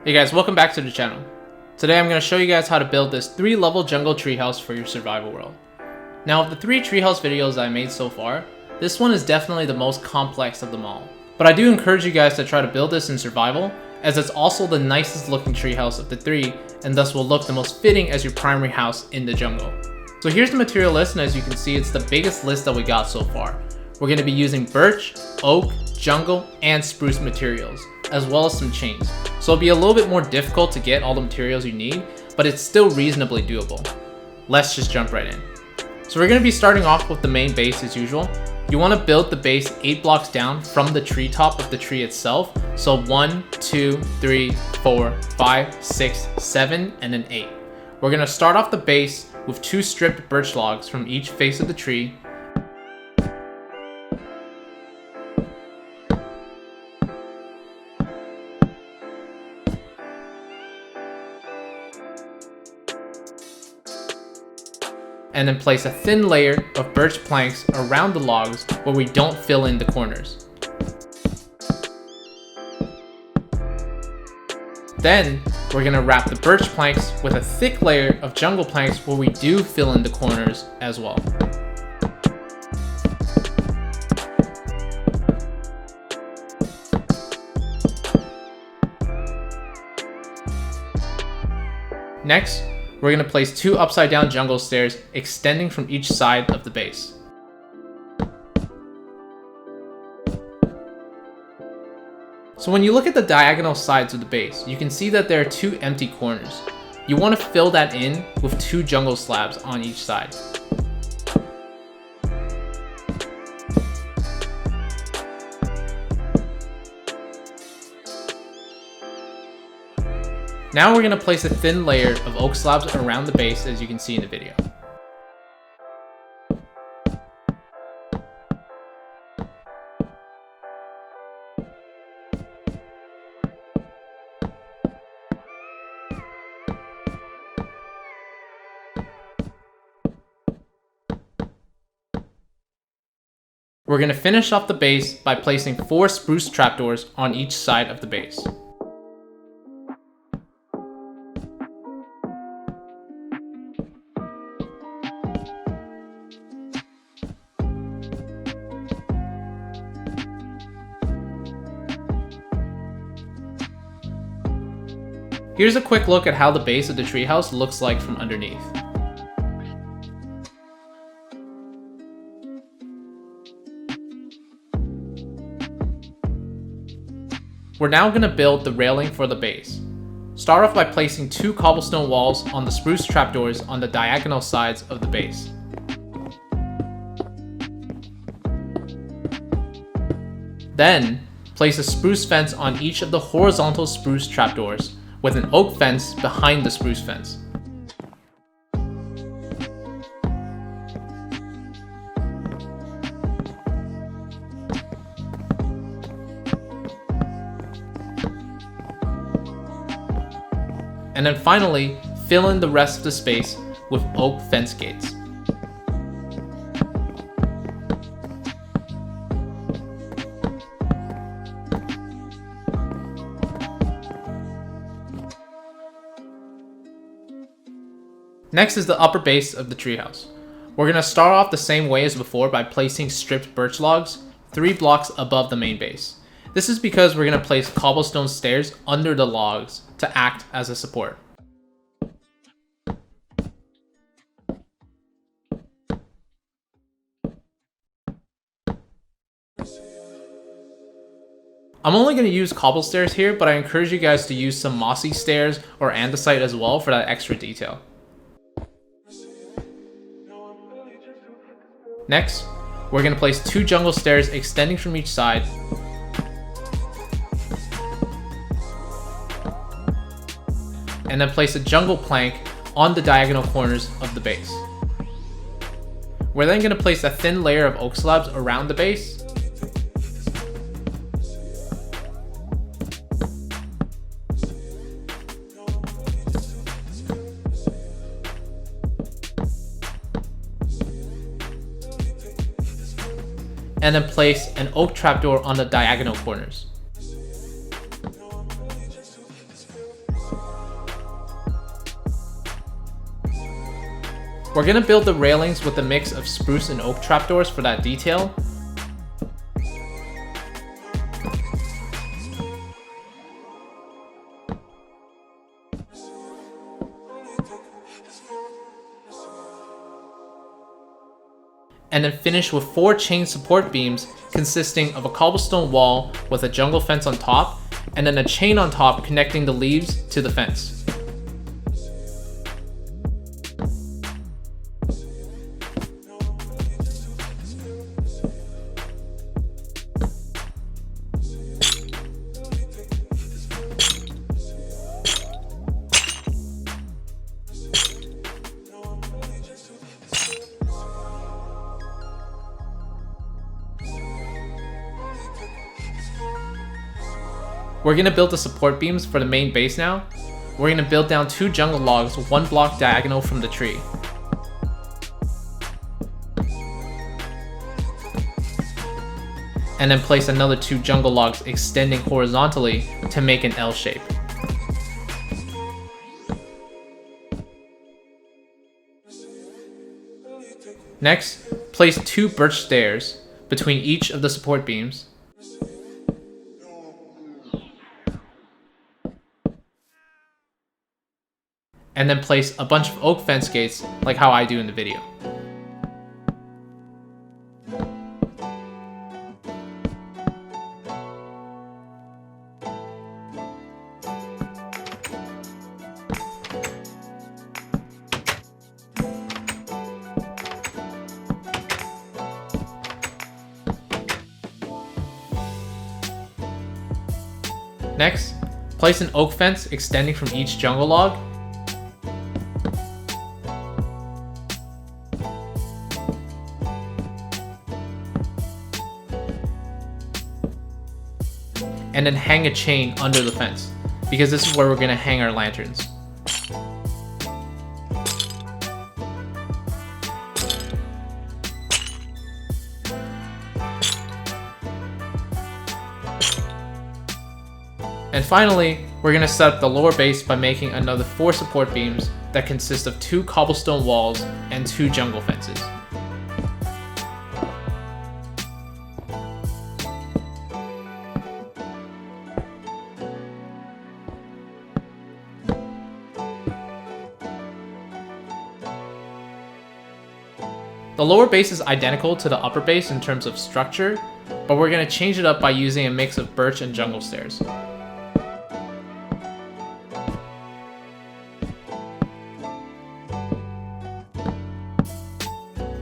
Hey guys, welcome back to the channel. Today I'm going to show you guys how to build this 3-level jungle treehouse for your survival world. Now of the 3 treehouse videos I made so far, this one is definitely the most complex of them all. But I do encourage you guys to try to build this in survival, as it's also the nicest looking treehouse of the 3, and thus will look the most fitting as your primary house in the jungle. So here's the material list, and as you can see, it's the biggest list that we got so far. We're going to be using birch, oak, jungle, and spruce materials, as well as some chains. So it'll be a little bit more difficult to get all the materials you need, but it's still reasonably doable. Let's just jump right in. So we're going to be starting off with the main base as usual. You want to build the base 8 blocks down from the treetop of the tree itself. So 1, 2, 3, 4, 5, 6, 7, and then 8. We're going to start off the base with 2 stripped birch logs from each face of the tree. And then place a thin layer of birch planks around the logs where we don't fill in the corners. Then we're going to wrap the birch planks with a thick layer of jungle planks where we do fill in the corners as well. Next, we're going to place 2 upside down jungle stairs extending from each side of the base. So when you look at the diagonal sides of the base, you can see that there are 2 empty corners. You want to fill that in with 2 jungle slabs on each side. Now we're going to place a thin layer of oak slabs around the base, as you can see in the video. We're going to finish off the base by placing 4 spruce trapdoors on each side of the base. Here's a quick look at how the base of the treehouse looks like from underneath. We're now going to build the railing for the base. Start off by placing 2 cobblestone walls on the spruce trapdoors on the diagonal sides of the base. Then, place a spruce fence on each of the horizontal spruce trapdoors, with an oak fence behind the spruce fence. And then finally, fill in the rest of the space with oak fence gates. Next is the upper base of the treehouse. We're going to start off the same way as before by placing stripped birch logs 3 blocks above the main base. This is because we're going to place cobblestone stairs under the logs to act as a support. I'm only going to use cobble stairs here, but I encourage you guys to use some mossy stairs or andesite as well for that extra detail. Next, we're going to place 2 jungle stairs extending from each side. And then place a jungle plank on the diagonal corners of the base. We're then going to place a thin layer of oak slabs around the base. And then place an oak trapdoor on the diagonal corners. We're gonna build the railings with a mix of spruce and oak trapdoors for that detail. And then finish with 4 chain support beams consisting of a cobblestone wall with a jungle fence on top, and then a chain on top connecting the leaves to the fence. We're gonna build the support beams for the main base now. We're gonna build down 2 jungle logs 1 block diagonal from the tree. And then place another 2 jungle logs extending horizontally to make an L shape. Next, place 2 birch stairs between each of the support beams. And then place a bunch of oak fence gates like how I do in the video. Next, place an oak fence extending from each jungle log. And then hang a chain under the fence, because this is where we're gonna hang our lanterns. And finally, we're gonna set up the lower base by making another 4 support beams that consist of 2 cobblestone walls and 2 jungle fences. The lower base is identical to the upper base in terms of structure, but we're going to change it up by using a mix of birch and jungle stairs.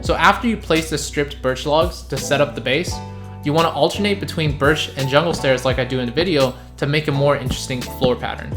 So after you place the stripped birch logs to set up the base, you want to alternate between birch and jungle stairs like I do in the video to make a more interesting floor pattern.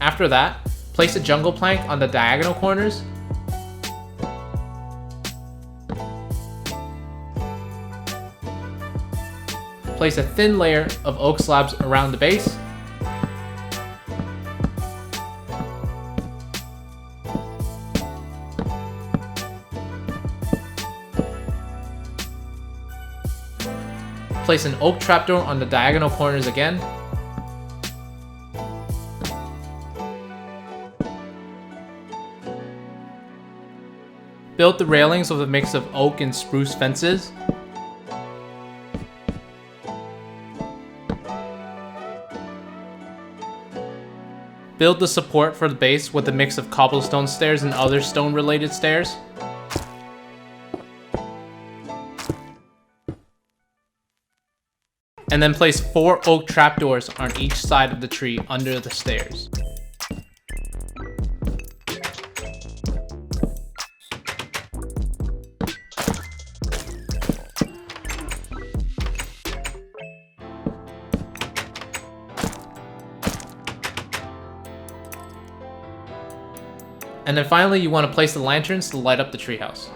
After that, place a jungle plank on the diagonal corners. Place a thin layer of oak slabs around the base. Place an oak trapdoor on the diagonal corners again. Build the railings with a mix of oak and spruce fences. Build the support for the base with a mix of cobblestone stairs and other stone-related stairs. And then place 4 oak trapdoors on each side of the tree under the stairs. And then finally, you want to place the lanterns to light up the treehouse.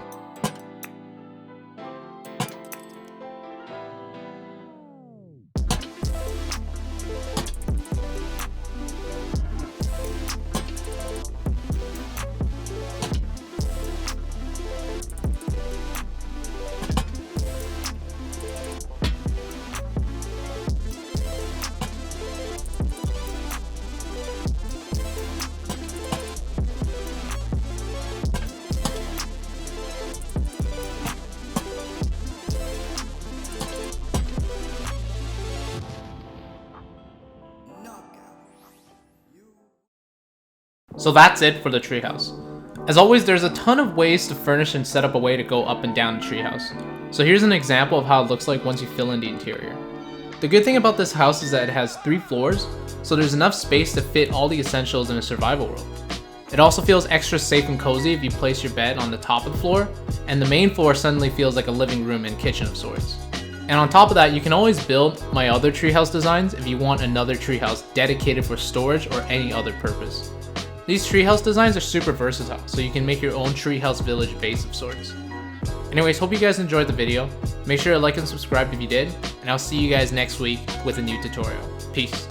So that's it for the treehouse. As always, there's a ton of ways to furnish and set up a way to go up and down the treehouse. So here's an example of how it looks like once you fill in the interior. The good thing about this house is that it has 3 floors, so there's enough space to fit all the essentials in a survival world. It also feels extra safe and cozy if you place your bed on the top of the floor, and the main floor suddenly feels like a living room and kitchen of sorts. And on top of that, you can always build my other treehouse designs if you want another treehouse dedicated for storage or any other purpose. These treehouse designs are super versatile, so you can make your own treehouse village base of sorts. Anyways, hope you guys enjoyed the video. Make sure to like and subscribe if you did, and I'll see you guys next week with a new tutorial. Peace.